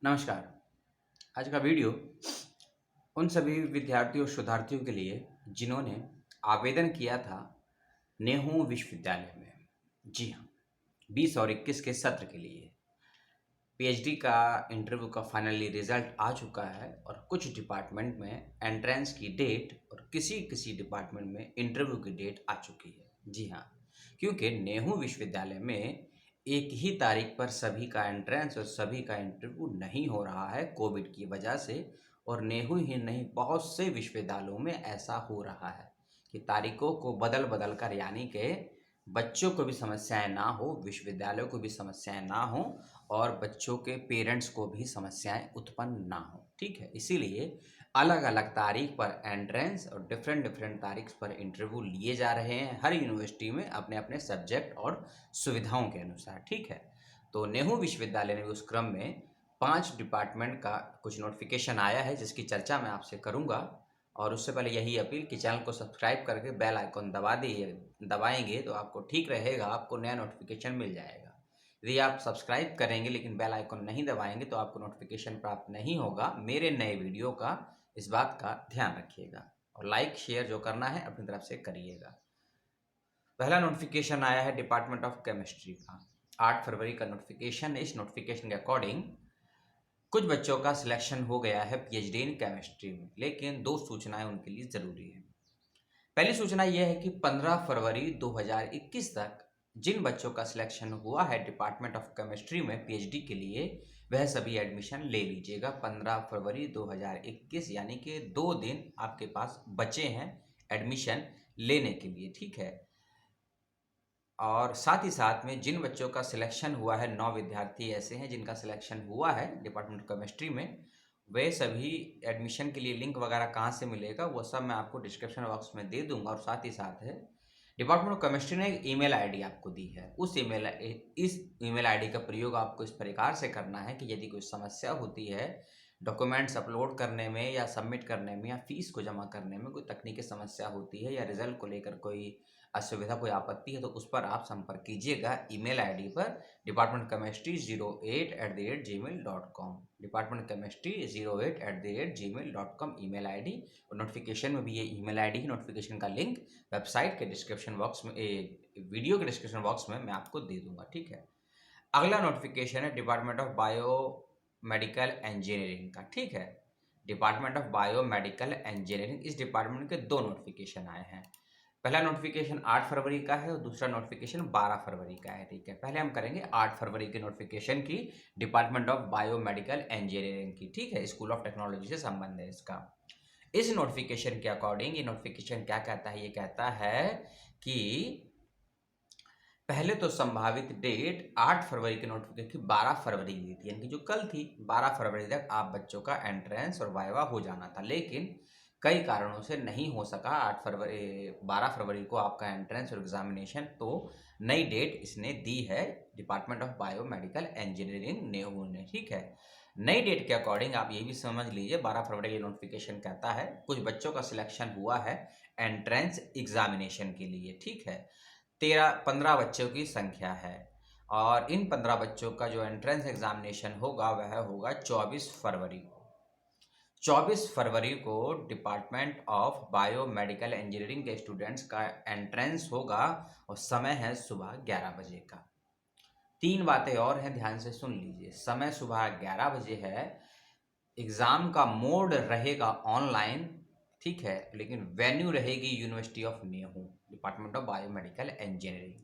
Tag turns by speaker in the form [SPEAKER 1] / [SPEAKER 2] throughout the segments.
[SPEAKER 1] नमस्कार। आज का वीडियो उन सभी विद्यार्थियों और शोधार्थियों के लिए जिन्होंने आवेदन किया था नेहरू विश्वविद्यालय में। जी हाँ, 20 और 21 के सत्र के लिए पीएचडी का इंटरव्यू का फाइनली रिजल्ट आ चुका है और कुछ डिपार्टमेंट में एंट्रेंस की डेट और किसी किसी डिपार्टमेंट में इंटरव्यू की डेट आ चुकी है। जी हाँ, क्योंकि नेहरू विश्वविद्यालय में एक ही तारीख पर सभी का एंट्रेंस और सभी का इंटरव्यू नहीं हो रहा है कोविड की वजह से। और नेहरू ही नहीं, बहुत से विश्वविद्यालयों में ऐसा हो रहा है कि तारीखों को बदल बदल कर, यानी कि बच्चों को भी समस्याएं ना हो, विश्वविद्यालयों को भी समस्याएं ना हो और बच्चों के पेरेंट्स को भी समस्याएं उत्पन्न ना हो। ठीक है, इसीलिए अलग अलग तारीख पर एंट्रेंस और डिफरेंट डिफरेंट तारीख पर इंटरव्यू लिए जा रहे हैं हर यूनिवर्सिटी में अपने अपने सब्जेक्ट और सुविधाओं के अनुसार। ठीक है, तो नेहरू विश्वविद्यालय ने उस क्रम में 5 डिपार्टमेंट का कुछ नोटिफिकेशन आया है जिसकी चर्चा मैं आपसे करूंगा। और उससे पहले यही अपील कि चैनल को सब्सक्राइब करके बेल आइकॉन दबाएंगे तो आपको ठीक रहेगा, आपको नया नोटिफिकेशन मिल जाएगा। यदि आप सब्सक्राइब करेंगे लेकिन बेल आइकन नहीं दबाएंगे तो आपको नोटिफिकेशन प्राप्त नहीं होगा मेरे नए वीडियो का। इस बात का ध्यान रखिएगा और लाइक शेयर जो करना है अपनी तरफ से करिएगा। पहला नोटिफिकेशन आया है डिपार्टमेंट ऑफ केमिस्ट्री का। 8 फरवरी का नोटिफिकेशन है। इस नोटिफिकेशन के अकॉर्डिंग कुछ बच्चों का सिलेक्शन हो गया है पीएचडी इन केमिस्ट्री में, लेकिन 2 सूचनाएं उनके लिए जरूरी है। पहली सूचना यह है कि 15 फरवरी 2021 तक जिन बच्चों का सिलेक्शन हुआ है डिपार्टमेंट ऑफ केमिस्ट्री में पीएचडी के लिए, वह सभी एडमिशन ले लीजिएगा। 15 फरवरी 2021 यानी कि 2 दिन आपके पास बचे हैं एडमिशन लेने के लिए। ठीक है, और साथ ही साथ में जिन बच्चों का सिलेक्शन हुआ है, 9 विद्यार्थी ऐसे हैं जिनका सिलेक्शन हुआ है डिपार्टमेंट ऑफ केमिस्ट्री में, वे सभी एडमिशन के लिए लिंक वगैरह कहाँ से मिलेगा वो सब मैं आपको डिस्क्रिप्शन बॉक्स में दे दूंगा। और साथ ही साथ है डिपार्टमेंट ऑफ केमिस्ट्री ने एक ईमेल आईडी आपको दी है। इस ईमेल आईडी का प्रयोग आपको इस प्रकार से करना है कि यदि कोई समस्या होती है डॉक्यूमेंट्स अपलोड करने में या सबमिट करने में या फीस को जमा करने में, कोई तकनीकी समस्या होती है या रिजल्ट को लेकर कोई असुविधा, कोई आपत्ति है, तो उस पर आप संपर्क कीजिएगा ईमेल आईडी पर department chemistry 08@gmail.com। Department chemistry 08@gmail.com email ID. और नोटिफिकेशन में भी ये ईमेल आईडी, नोटिफिकेशन का लिंक वेबसाइट के डिस्क्रिप्शन बॉक्स में, वीडियो के डिस्क्रिप्शन बॉक्स में मैं आपको दे दूंगा। ठीक है, अगला नोटिफिकेशन है department of bio medical engineering का। ठीक है, department of bio medical engineering, इस डिपार्टमेंट के 2 नोटिफिकेशन आए हैं। पहला नोटिफिकेशन 8 फरवरी का है और दूसरा नोटिफिकेशन 12 फरवरी का है। ठीक है, पहले हम करेंगे 8 फरवरी के नोटिफिकेशन की, department of bio medical engineering की। ठीक है, स्कूल ऑफ टेक्नोलॉजी से संबंध है इसका। इस नोटिफिकेशन के अकॉर्डिंग ये नोटिफिकेशन क्या कहता है, ये कहता है कि पहले तो संभावित डेट 8 फरवरी के नोटिफिकेशन की 12 फरवरी की थी, यानी कि जो कल थी 12 फरवरी तक आप बच्चों का एंट्रेंस और वाइवा हो जाना था, लेकिन कई कारणों से नहीं हो सका। 12 फरवरी को आपका एंट्रेंस और एग्जामिनेशन, तो नई डेट इसने दी है department of bio medical engineering Nehru ने। ठीक है, नई डेट के अकॉर्डिंग आप ये भी समझ लीजिए 12 फरवरी ये नोटिफिकेशन कहता है कुछ बच्चों का सिलेक्शन हुआ है एंट्रेंस एग्जामिनेशन के लिए। ठीक है, 15 बच्चों की संख्या है और इन 15 बच्चों का जो एंट्रेंस एग्जामिनेशन होगा वह होगा 24 फरवरी को। 24 फरवरी को department of bio medical engineering के स्टूडेंट्स का एंट्रेंस होगा और समय है सुबह 11 बजे का। 3 बातें और हैं, ध्यान से सुन लीजिए। समय सुबह 11 बजे है, एग्जाम का मोड रहेगा ऑनलाइन। ठीक है, लेकिन वेन्यू रहेगी university of Nehru, department of biomedical engineering,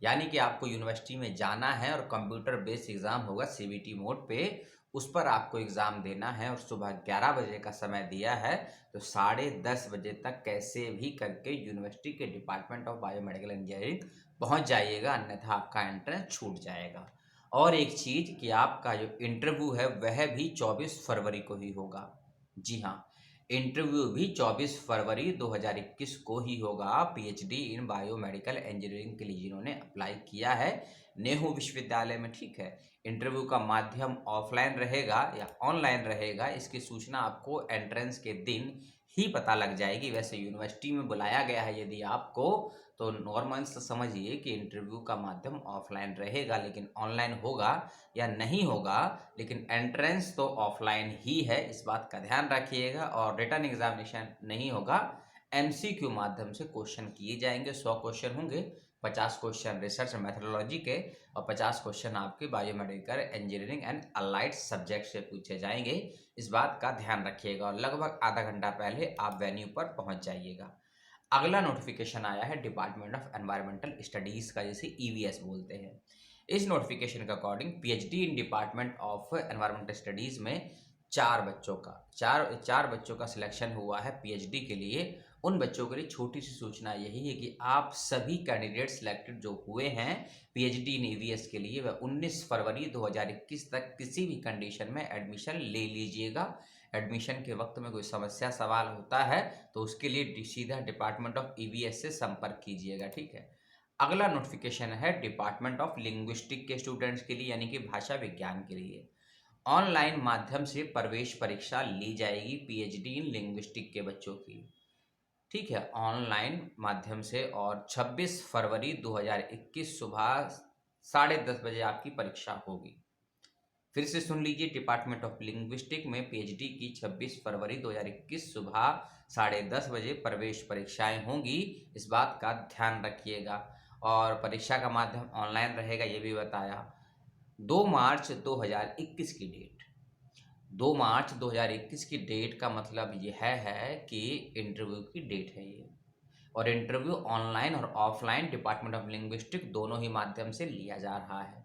[SPEAKER 1] यानी कि आपको यूनिवर्सिटी में जाना है और कंप्यूटर बेस्ड एग्जाम होगा सीबीटी मोड पे, उस पर आपको एग्जाम देना है और सुबह 11 बजे का समय दिया है। तो 10:30 बजे तक कैसे भी करके यूनिवर्सिटी के डिपार्टमेंट ऑफ बायोमेडिकल इंजीनियरिंग पहुंच जाइएगा, अन्यथा आपका एंट्रेंस छूट जाएगा। और एक चीज कि आपका जो इंटरव्यू है वह भी 24 फरवरी को ही होगा। जी हाँ, इंटरव्यू भी 24 फरवरी 2021 को ही होगा पीएचडी इन बायोमेडिकल इंजीनियरिंग के लिए जिन्होंने अप्लाई किया है नेहरू विश्वविद्यालय में। ठीक है, इंटरव्यू का माध्यम ऑफलाइन रहेगा या ऑनलाइन रहेगा, इसकी सूचना आपको एंट्रेंस के दिन ही पता लग जाएगी। वैसे यूनिवर्सिटी में बुलाया गया है यदि आपको, तो नॉर्मल से समझिए कि इंटरव्यू का माध्यम ऑफलाइन रहेगा, लेकिन ऑनलाइन होगा या नहीं होगा, लेकिन एंट्रेंस तो ऑफलाइन ही है, इस बात का ध्यान रखिएगा। और रिटन एग्जामिनेशन नहीं होगा, एमसीक्यू माध्यम से क्वेश्चन किए जाएंगे। 100 क्वेश्चन होंगे, 50 क्वेश्चन रिसर्च मेथोडोलॉजी के और 50 क्वेश्चन आपके biomedical, engineering and allied subject से पूछे जाएंगे। इस बात का ध्यान रखिएगा और लगभग आधा घंटा पहले आप वेन्यू पर पहुंच जाइएगा। अगला नोटिफिकेशन आया है डिपार्टमेंट ऑफ एनवायरमेंटल स्टडीज का, जिसे ईवीएस बोलते हैं। इस नोटिफिकेशन के according PhD in department of environmental studies में चार बच्चों का सिलेक्शन हुआ है पीएचडी के लिए। उन बच्चों के लिए छोटी सी सूचना यही है कि आप सभी कैंडिडेट सिलेक्टेड जो हुए हैं पीएचडी इन ईवीएस के लिए, वह 19 फरवरी 2021 तक किसी भी कंडीशन में एडमिशन ले लीजिएगा। एडमिशन के वक्त में कोई समस्या सवाल होता है तो उसके लिए सीधा डिपार्टमेंट ऑफ ईवीएस से संपर्क कीजिएगा, ठीक है। अगला नोटिफिकेशन है डिपार्टमेंट ऑफ लिंग्विस्टिक के स्टूडेंट्स के लिए, यानी कि भाषा विज्ञान के लिए। ऑनलाइन माध्यम से प्रवेश परीक्षा ली जाएगी पीएचडी इन लिंग्विस्टिक के बच्चों की, ठीक है, ऑनलाइन माध्यम से। और 26 फरवरी 2021 सुबह 10:30 बजे आपकी परीक्षा होगी। फिर से सुन लीजिए, डिपार्टमेंट ऑफ लिंग्विस्टिक में पीएचडी की 26 फरवरी 2021 सुबह 10:30 बजे प्रवेश परीक्षाएं होंगी, इस बात का ध्यान रखिएगा। और परीक्षा का माध्यम ऑनलाइन रहेगा, ये भी बताया। 2 मार्च 2021 की डेट, 2 मार्च 2021 की डेट का मतलब यह है कि इंटरव्यू की डेट है ये। और इंटरव्यू ऑनलाइन और ऑफलाइन डिपार्टमेंट ऑफ लिंग्विस्टिक दोनों ही माध्यम से लिया जा रहा है।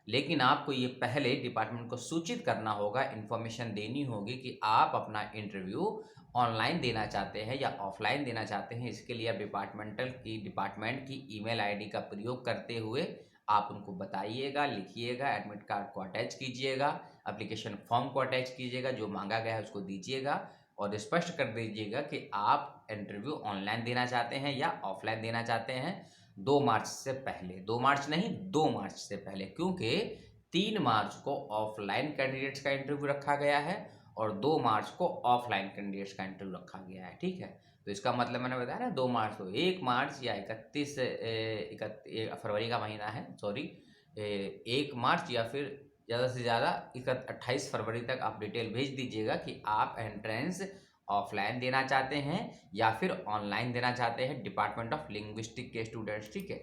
[SPEAKER 1] लेकिन आपको ये पहले डिपार्टमेंट को सूचित करना होगा, इन्फॉर्मेशन देनी होगी कि आप अपना इंटरव्यू ऑनलाइन देना चाहते हैं या ऑफलाइन देना चाहते हैं। इसके लिए आप डिपार्टमेंट की ईमेल आईडी का प्रयोग करते हुए आप उनको बताइएगा, लिखिएगा, एडमिट कार्ड को अटैच कीजिएगा, एप्लीकेशन फॉर्म को अटैच कीजिएगा, जो मांगा गया है उसको दीजिएगा और स्पष्ट कर दीजिएगा कि आप इंटरव्यू ऑनलाइन देना चाहते हैं या ऑफलाइन देना चाहते हैं 2 मार्च से पहले। 2 मार्च नहीं, 2 मार्च से पहले, क्योंकि 3 मार्च को ऑफलाइन कैंडिडेट्स का इंटरव्यू रखा गया है और 2 मार्च को ऑफलाइन कैंडिडेट्स का इंटरव्यू रखा गया है, ठीक है। तो इसका मतलब मैंने बताया ना 2 मार्च, तो 1 मार्च या 31 फरवरी का महीना है, सॉरी, 1 मार्च या फिर ज़्यादा से ज़्यादा 28 फरवरी तक आप डिटेल भेज दीजिएगा कि आप एंट्रेंस ऑफलाइन देना चाहते हैं या फिर ऑनलाइन देना चाहते हैं, डिपार्टमेंट ऑफ लिंग्विस्टिक के स्टूडेंट्स, ठीक है।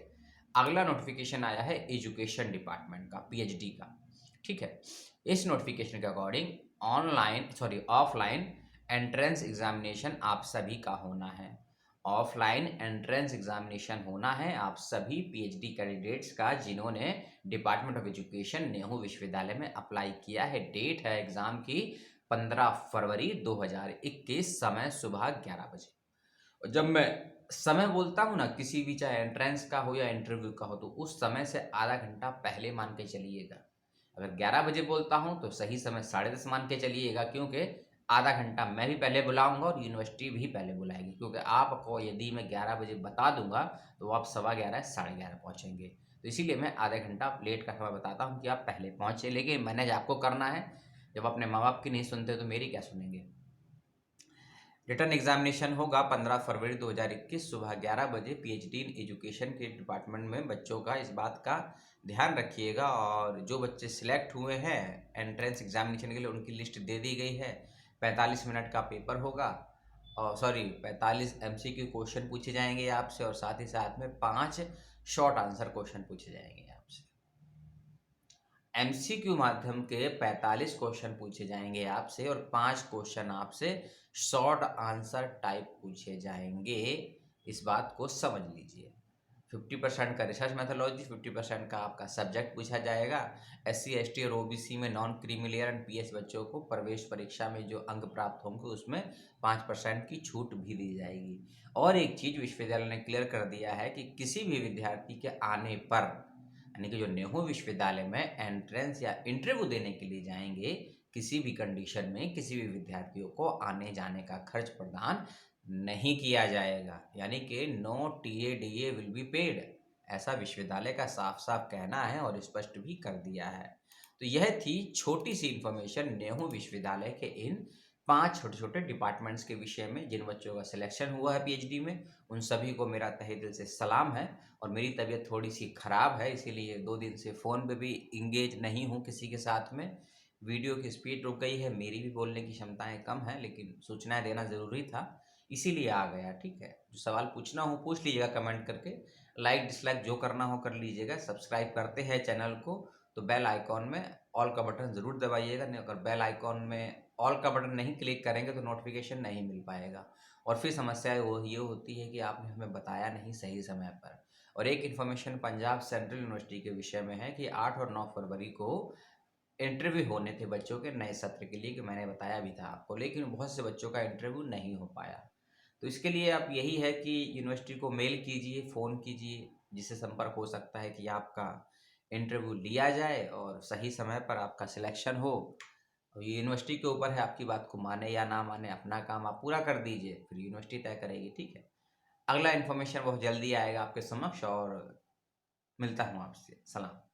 [SPEAKER 1] अगला नोटिफिकेशन आया है एजुकेशन डिपार्टमेंट का, पीएचडी का, ठीक है। इस नोटिफिकेशन के अकॉर्डिंग ऑफलाइन एंट्रेंस एग्जामिनेशन आप सभी का होना है। ऑफलाइन एंट्रेंस एग्जामिनेशन होना है आप सभी पीएचडी कैंडिडेट्स का जिन्होंने डिपार्टमेंट ऑफ एजुकेशन नेहरू विश्वविद्यालय में अप्लाई किया है। डेट है एग्जाम की 15 फरवरी 2021, समय सुबह 11 बजे। और जब मैं समय बोलता हूँ ना, किसी भी चाहे एंट्रेंस का हो या इंटरव्यू का हो, तो उस समय से आधा घंटा पहले मान के चलिएगा। अगर 11 बजे बोलता हूँ तो सही समय 10:30 मान के चलिएगा, क्योंकि आधा घंटा मैं भी पहले बुलाऊंगा और यूनिवर्सिटी भी पहले बुलाएगी। क्योंकि आपको यदि मैं 11 बजे बता दूंगा तो आप 11:15 11:30 पहुँचेंगे। तो इसीलिए मैं आधे घंटा लेट का समय बताता हूँ कि आप पहले पहुँचे, लेकिन मैनेज आपको करना है। जब अपने माँ बाप की नहीं सुनते तो मेरी क्या सुनेंगे। रिटर्न एग्जामिनेशन होगा 15 फरवरी 2021 सुबह 11 बजे पीएचडी इन एजुकेशन के डिपार्टमेंट में बच्चों का, इस बात का ध्यान रखिएगा। और जो बच्चे सिलेक्ट हुए हैं एंट्रेंस एग्जामिनेशन के लिए उनकी लिस्ट दे दी गई है। 45 मिनट का पेपर होगा और 45 एमसीक्यू क्वेश्चन पूछे जाएंगे आपसे और साथ ही साथ में 5 शॉर्ट आंसर क्वेश्चन पूछे जाएंगे आपसे। एमसीक्यू माध्यम के 45 क्वेश्चन पूछे जाएंगे आपसे और 5 क्वेश्चन आपसे शॉर्ट आंसर टाइप पूछे जाएंगे, इस बात को समझ लीजिए। 50% का रिसर्च मैथोलॉजी, 50% का आपका सब्जेक्ट पूछा जाएगा। SC ST और OBC में non creamy layer and PS बच्चों को प्रवेश परीक्षा में जो अंक प्राप्त होंगे उसमें 5% की छूट भी दी जाएगी। और एक चीज़ विश्वविद्यालय ने क्लियर कर दिया है कि किसी भी विद्यार्थी के आने पर, यानी कि जो नेहरू विश्वविद्यालय में एंट्रेंस या इंटरव्यू देने के लिए जाएंगे, किसी भी कंडीशन में किसी भी विद्यार्थियों को आने जाने का खर्च प्रदान नहीं किया जाएगा, यानी कि no TA will be paid, ऐसा विश्वविद्यालय का साफ साफ कहना है और स्पष्ट भी कर दिया है। तो यह थी छोटी सी इंफॉर्मेशन नेहरू विश्वविद्यालय के इन 5 छोटे-छोटे डिपार्टमेंट्स के विषय में जिन बच्चों का सिलेक्शन हुआ है पीएचडी में, उन सभी को मेरा तहे दिल से सलाम है। और मेरी तबीयत थोड़ी-सी खराब है, इसीलिए 2 दिन से फ़ोन पे भी एंगेज नहीं हूँ किसी के साथ में। वीडियो की स्पीड रुक गई है, मेरी भी बोलने की क्षमताएँ कम हैं, लेकिन सूचनाएँ देना ज़रूरी था, इसीलिए आ गया, ठीक है? जो सवाल पूछना हो पूछ लीजिएगा कमेंट करके, लाइक, डिसलाइक जो करना हो कर लीजिएगा। सब्सक्राइब करते हैं चैनल को, तो बेल आइकॉन में ऑल का बटन ज़रूर दबाइएगा, नहीं अगर बेल आइकॉन में ऑल का बटन नहीं क्लिक करेंगे तो नोटिफिकेशन नहीं मिल पाएगा। और फिर समस्या वो ये होती है कि आपने हमें बताया नहीं सही समय पर। और एक इन्फॉर्मेशन पंजाब सेंट्रल यूनिवर्सिटी के विषय में है कि 8 और 9 फरवरी को इंटरव्यू होने थे बच्चों के नए सत्र के लिए, कि मैंने बताया भी था आपको, लेकिन बहुत से बच्चों का इंटरव्यू नहीं हो पाया। तो इसके लिए आप यही है कि यूनिवर्सिटी को मेल कीजिए, फ़ोन कीजिए, जिससे संपर्क हो सकता है कि आपका इंटरव्यू लिया जाए और सही समय पर आपका सिलेक्शन हो। और ये यूनिवर्सिटी के ऊपर है, आपकी बात को माने या ना माने, अपना काम आप पूरा कर दीजिए, फिर यूनिवर्सिटी तय करेगी, ठीक है? अगला इन्फॉर्मेशन बहुत जल्दी आएगा आपके समक्ष, और मिलता हूँ आपसे। सलाम।